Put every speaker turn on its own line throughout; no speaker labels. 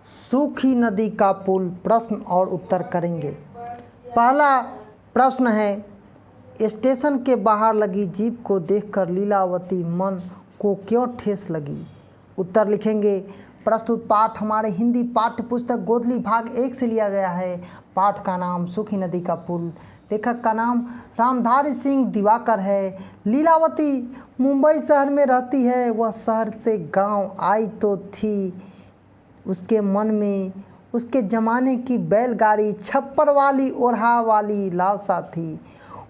सूखी नदी का पुल प्रश्न और उत्तर करेंगे। पहला प्रश्न है, स्टेशन के बाहर लगी जीप को देखकर लीलावती मन को क्यों ठेस लगी। उत्तर लिखेंगे। प्रस्तुत पाठ हमारे हिंदी पाठ्य पुस्तक गोधली भाग 1 से लिया गया है। पाठ का नाम सूखी नदी का पुल, लेखक का नाम रामधारी सिंह दिवाकर है। लीलावती मुंबई शहर में रहती है। वह शहर से गांव आई तो थी। उसके मन में उसके ज़माने की बैलगाड़ी, छप्पर वाली, ओढ़ा वाली लालसा थी।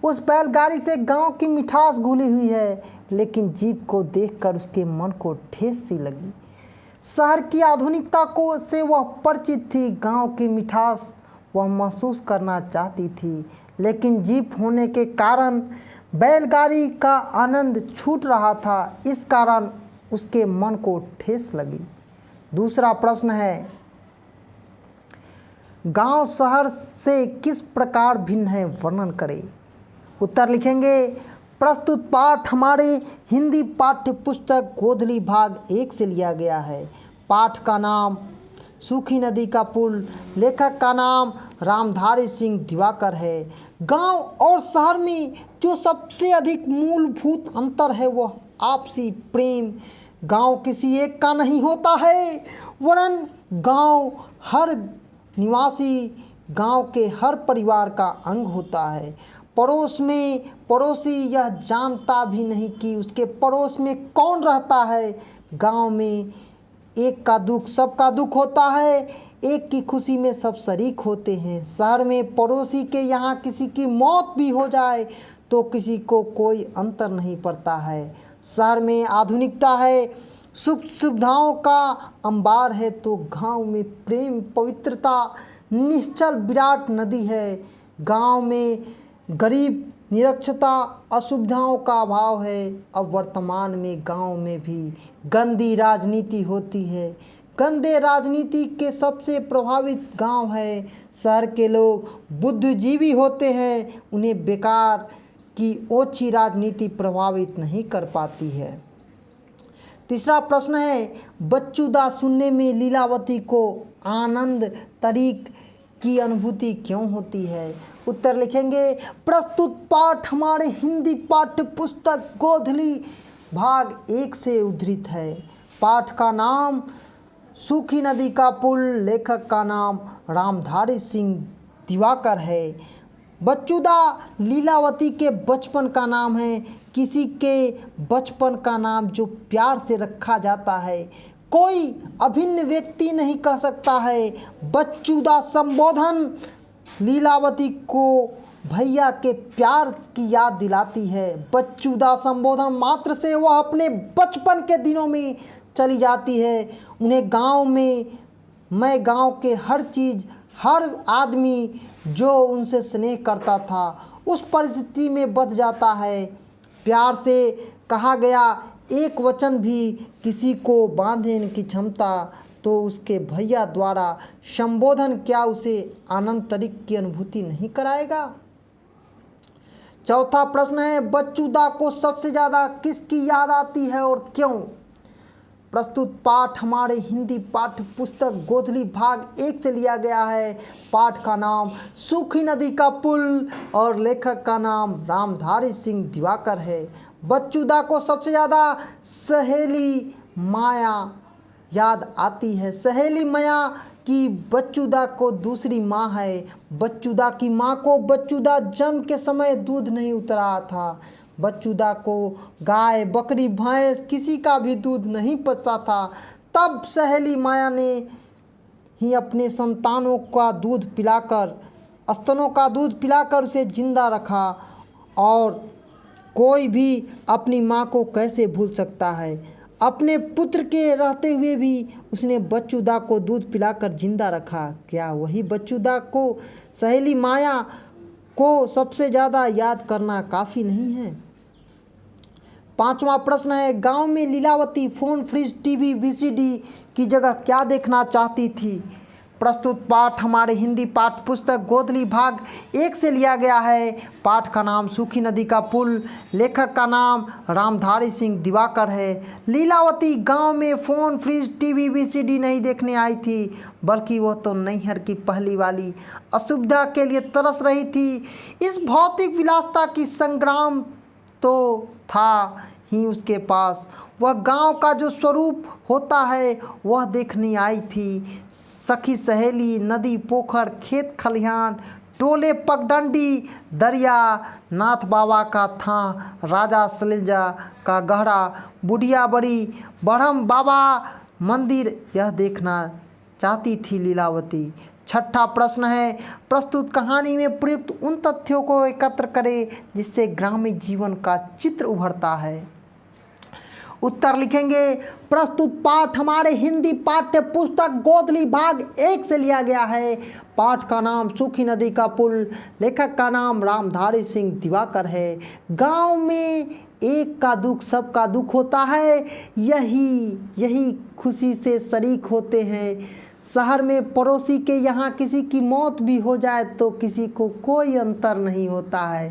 उस बैलगाड़ी से गांव की मिठास घुली हुई है, लेकिन जीप को देखकर उसके मन को ठेस सी लगी। शहर की आधुनिकता को से वह परिचित थी। गांव की मिठास वह महसूस करना चाहती थी, लेकिन जीप होने के कारण बैलगाड़ी का आनंद छूट रहा था। इस कारण उसके मन को ठेस लगी। दूसरा प्रश्न है, गांव शहर से किस प्रकार भिन्न है, वर्णन करें। उत्तर लिखेंगे। प्रस्तुत पाठ हमारे हिंदी पाठ्य पुस्तक गोधली भाग 1 से लिया गया है। पाठ का नाम सूखी नदी का पुल, लेखक का नाम रामधारी सिंह दिवाकर है। गांव और शहर में जो सबसे अधिक मूलभूत अंतर है वह आपसी प्रेम। गांव किसी एक का नहीं होता है, वरन गांव हर निवासी, गांव के हर परिवार का अंग होता है। पड़ोस में पड़ोसी यह जानता भी नहीं कि उसके पड़ोस में कौन रहता है। गांव में एक का दुख सबका दुख होता है, एक की खुशी में सब शरीक होते हैं। शहर में पड़ोसी के यहाँ किसी की मौत भी हो जाए तो किसी को कोई अंतर नहीं पड़ता है। शहर में आधुनिकता है, सुख सुविधाओं का अंबार है, तो गांव में प्रेम, पवित्रता, निश्चल विराट नदी है। गांव में गरीब, निरक्षरता, असुविधाओं का अभाव है। अब वर्तमान में गांव में भी गंदी राजनीति होती है। गंदे राजनीति के सबसे प्रभावित गांव है। शहर के लोग बुद्धिजीवी होते हैं, उन्हें बेकार की ओछी राजनीति प्रभावित नहीं कर पाती है। तीसरा प्रश्न है, बच्चूदा सुनने में लीलावती को आनंद तरीक की अनुभूति क्यों होती है। उत्तर लिखेंगे। प्रस्तुत पाठ हमारे हिंदी पाठ्य पुस्तक गोधली भाग 1 से उद्धृत है। पाठ का नाम सूखी नदी का पुल, लेखक का नाम रामधारी सिंह दिवाकर है। बच्चूदा लीलावती के बचपन का नाम है। किसी के बचपन का नाम जो प्यार से रखा जाता है कोई अभिन्न व्यक्ति नहीं कह सकता है। बच्चूदा संबोधन लीलावती को भैया के प्यार की याद दिलाती है। बच्चूदा संबोधन मात्र से वह अपने बचपन के दिनों में चली जाती है। उन्हें गांव में मैं गांव के हर चीज़, हर आदमी जो उनसे स्नेह करता था उस परिस्थिति में बच जाता है। प्यार से कहा गया एक वचन भी किसी को बांधने की क्षमता तो उसके भैया द्वारा संबोधन क्या उसे आनंतरिक की अनुभूति नहीं कराएगा। चौथा प्रश्न है, बच्चूदा को सबसे ज़्यादा किसकी याद आती है और क्यों। प्रस्तुत पाठ हमारे हिंदी पाठ्य पुस्तक गोधली भाग 1 से लिया गया है। पाठ का नाम सूखी नदी का पुल और लेखक का नाम रामधारी सिंह दिवाकर है। बच्चूदा को सबसे ज़्यादा सहेली माया याद आती है। सहेली माया की बच्चूदा को दूसरी माँ है। बच्चूदा की माँ को बच्चूदा जन्म के समय दूध नहीं उतरा था। बच्चूदा को गाय, बकरी, भैंस किसी का भी दूध नहीं पचता था। तब सहेली माया ने ही अपने संतानों का दूध पिलाकर, स्तनों का दूध पिलाकर उसे जिंदा रखा। और कोई भी अपनी माँ को कैसे भूल सकता है। अपने पुत्र के रहते हुए भी उसने बच्चूदा को दूध पिलाकर जिंदा रखा। क्या वही बच्चूदा को सहेली माया को सबसे ज़्यादा याद करना काफ़ी नहीं है। पांचवा प्रश्न है, गांव में Lilavati phone, fridge, TV, VCD की जगह क्या देखना चाहती थी। प्रस्तुत पाठ हमारे हिंदी पाठ्य पुस्तक गोधली भाग 1 से लिया गया है। पाठ का नाम सूखी नदी का पुल। लेखक का नाम रामधारी सिंह दिवाकर है। लीलावती गांव में फ़ोन, फ्रिज, टीवी, वीसीडी नहीं देखने आई थी, बल्कि वह तो नैहर की पहली वाली असुविधा के लिए तरस रही थी। इस भौतिक विलासता की संग्राम तो था ही उसके पास, वह गांव का जो स्वरूप होता है वह देखने आई थी। सखी सहेली, नदी, पोखर, खेत खलिहान, टोले, पगडंडी, दरिया, नाथ बाबा का था, राजा सलिजा का गहरा, बुढ़िया बड़ी, बढ़म बाबा मंदिर, यह देखना चाहती थी लीलावती। छठा प्रश्न है, प्रस्तुत कहानी में प्रयुक्त उन तथ्यों को एकत्र करें जिससे ग्रामीण जीवन का चित्र उभरता है। उत्तर लिखेंगे। प्रस्तुत पाठ हमारे हिंदी पाठ्य पुस्तक गोधली भाग 1 से लिया गया है। पाठ का नाम सूखी नदी का पुल। लेखक का नाम रामधारी सिंह दिवाकर है। गांव में एक का दुख सबका दुख होता है, यही खुशी से शरीक होते हैं। शहर में पड़ोसी के यहाँ किसी की मौत भी हो जाए तो किसी को कोई अंतर नहीं होता है।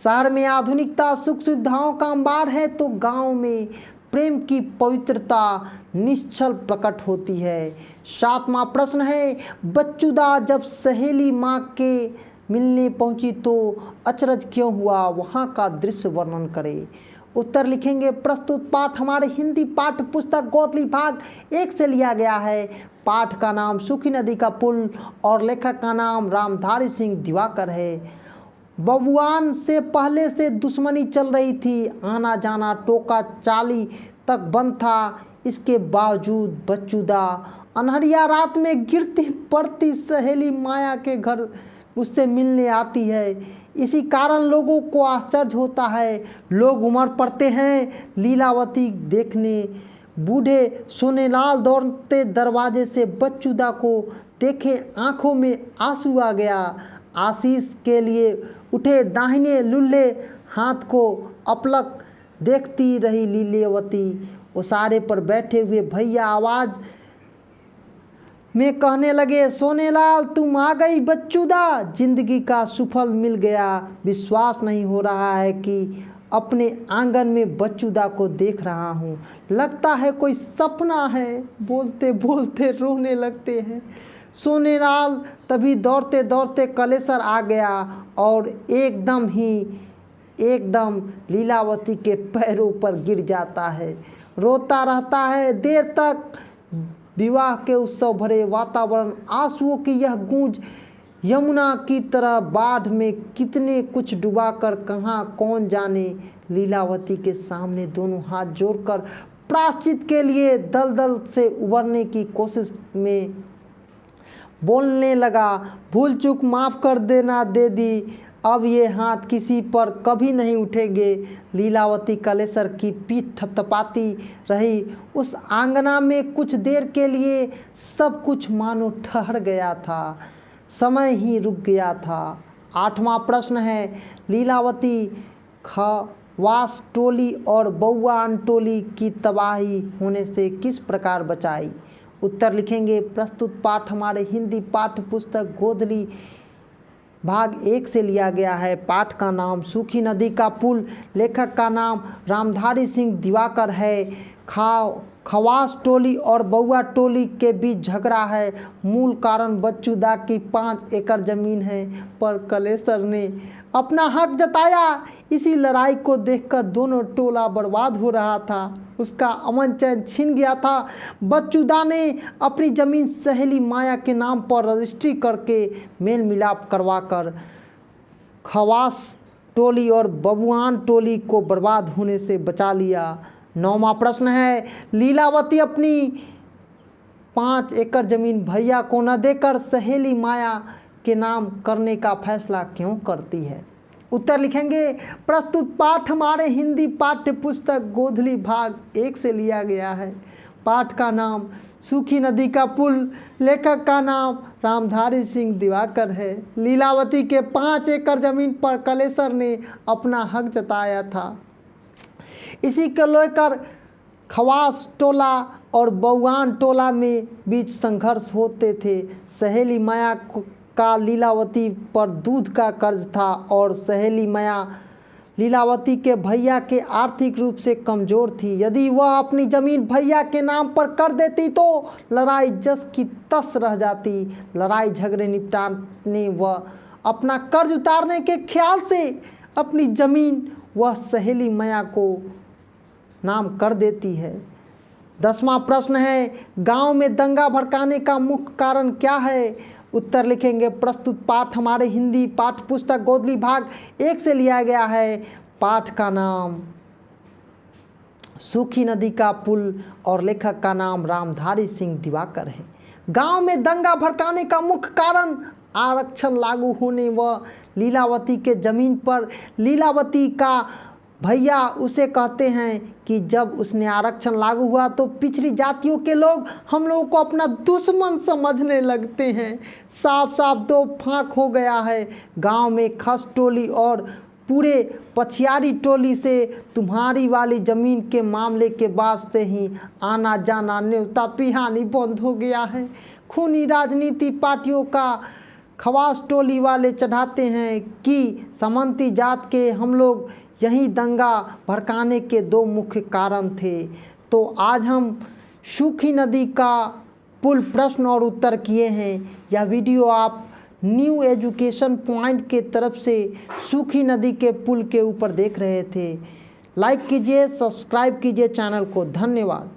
शहर में आधुनिकता, सुख सुविधाओं का अंबार है तो गांव में प्रेम की पवित्रता निश्चल प्रकट होती है। 7वां प्रश्न है, बच्चूदा जब सहेली माँ के मिलने पहुंची तो अचरज क्यों हुआ, वहाँ का दृश्य वर्णन करें। उत्तर लिखेंगे। प्रस्तुत पाठ हमारे हिंदी पाठ्य पुस्तक गोधली भाग 1 से लिया गया है। पाठ का नाम सूखी नदी का पुल और लेखक का नाम रामधारी सिंह दिवाकर है। बबुआन से पहले से दुश्मनी चल रही थी, आना जाना टोका चाली तक बंद था। इसके बावजूद बच्चूदा अनहरिया रात में गिरती पड़ती सहेली माया के घर उससे मिलने आती है। इसी कारण लोगों को आश्चर्य होता है। लोग उमड़ पड़ते हैं लीलावती देखने। बूढ़े सोनेलाल दौड़ते दरवाजे से बच्चूदा को देखे, आंखों में आंसू आ गया। आशीष के लिए उठे दाहिने लुल्ले हाथ को अपलक देखती रही लीलावती। उसारे पर बैठे हुए भैया आवाज़ में कहने लगे, सोनेलाल तुम आ गई बच्चूदा, जिंदगी का सुफल मिल गया। विश्वास नहीं हो रहा है कि अपने आंगन में बच्चूदा को देख रहा हूँ, लगता है कोई सपना है। बोलते बोलते रोने लगते हैं। सोनेलाल तभी दौड़ते दौड़ते कलेसर आ गया और एकदम लीलावती के पैरों पर गिर जाता है। रोता रहता है देर तक। विवाह के उत्सव भरे वातावरण, आंसुओं की यह गूंज यमुना की तरह बाढ़ में कितने कुछ डुबाकर कहाँ कौन जाने। लीलावती के सामने दोनों हाथ जोड़कर प्रायश्चित के लिए दलदल से उबरने की कोशिश में बोलने लगा, भूल चूक माफ़ कर देना दीदी, अब ये हाथ किसी पर कभी नहीं उठेंगे। लीलावती कलेसर की पीठ थपथपाती रही। उस आंगना में कुछ देर के लिए सब कुछ मानो ठहर गया था, समय ही रुक गया था। 8वां प्रश्न है, लीलावती खवास टोली और बउआन टोली की तबाही होने से किस प्रकार बचाई। उत्तर लिखेंगे। प्रस्तुत पाठ हमारे हिंदी पाठ्य पुस्तक गोधली भाग 1 से लिया गया है। पाठ का नाम सूखी नदी का पुल। लेखक का नाम रामधारी सिंह दिवाकर है। खवास टोली और बउआ टोली के बीच झगड़ा है। मूल कारण बच्चूदा की 5 एकड़ ज़मीन है, पर कलेसर ने अपना हक जताया। इसी लड़ाई को देखकर दोनों टोला बर्बाद हो रहा था। उसका अमन चैन छिन गया था। बच्चूदा ने अपनी ज़मीन सहेली माया के नाम पर रजिस्ट्री करके मेल मिलाप करवाकर खवास टोली और बबुआन टोली को बर्बाद होने से बचा लिया। 9वां प्रश्न है, लीलावती अपनी 5 एकड़ ज़मीन भैया को न देकर सहेली माया के नाम करने का फैसला क्यों करती है। उत्तर लिखेंगे। प्रस्तुत पाठ हमारे हिंदी पाठ्य पुस्तक गोधली भाग 1 से लिया गया है। पाठ का नाम सूखी नदी का पुल। लेखक का नाम रामधारी सिंह दिवाकर है। लीलावती के 5 एकड़ ज़मीन पर कलेसर ने अपना हक जताया था। इसी को लेकर खवास टोला और बउआन टोला में बीच संघर्ष होते थे। सहेली माया का लीलावती पर दूध का कर्ज था और सहेली माया लीलावती के भैया के आर्थिक रूप से कमज़ोर थी। यदि वह अपनी ज़मीन भैया के नाम पर कर देती तो लड़ाई जस की तस रह जाती। लड़ाई झगड़े निपटाने व अपना कर्ज उतारने के ख्याल से अपनी ज़मीन वह सहेली माया को नाम कर देती है। 10वां प्रश्न है, गांव में दंगा भड़काने का मुख्य कारण क्या है? उत्तर लिखेंगे। प्रस्तुत पाठ हमारे हिंदी पाठ्य पुस्तक गोधली भाग 1 से लिया गया है। पाठ का नाम सूखी नदी का पुल और लेखक का नाम रामधारी सिंह दिवाकर है। गांव में दंगा भड़काने का मुख्य कारण आरक्षण लागू होने व लीलावती के जमीन पर लीलावती का भैया उसे कहते हैं कि जब उसने आरक्षण लागू हुआ तो पिछड़ी जातियों के लोग हम लोगों को अपना दुश्मन समझने लगते हैं। साफ साफ दो फांक हो गया है। गांव में खस टोली और पूरे पछियारी टोली से तुम्हारी वाली ज़मीन के मामले के बाद से ही आना जाना न्योता पिहानी बंद हो गया है। खूनी राजनीति पार्टियों का खवास टोली वाले चढ़ाते हैं कि सामंती जात के हम लोग यही दंगा भड़काने के 2 मुख्य कारण थे। तो आज हम सूखी नदी का पुल प्रश्न और उत्तर किए हैं। यह वीडियो आप न्यू एजुकेशन पॉइंट के तरफ से सूखी नदी के पुल के ऊपर देख रहे थे। लाइक कीजिए, सब्सक्राइब कीजिए चैनल को। धन्यवाद।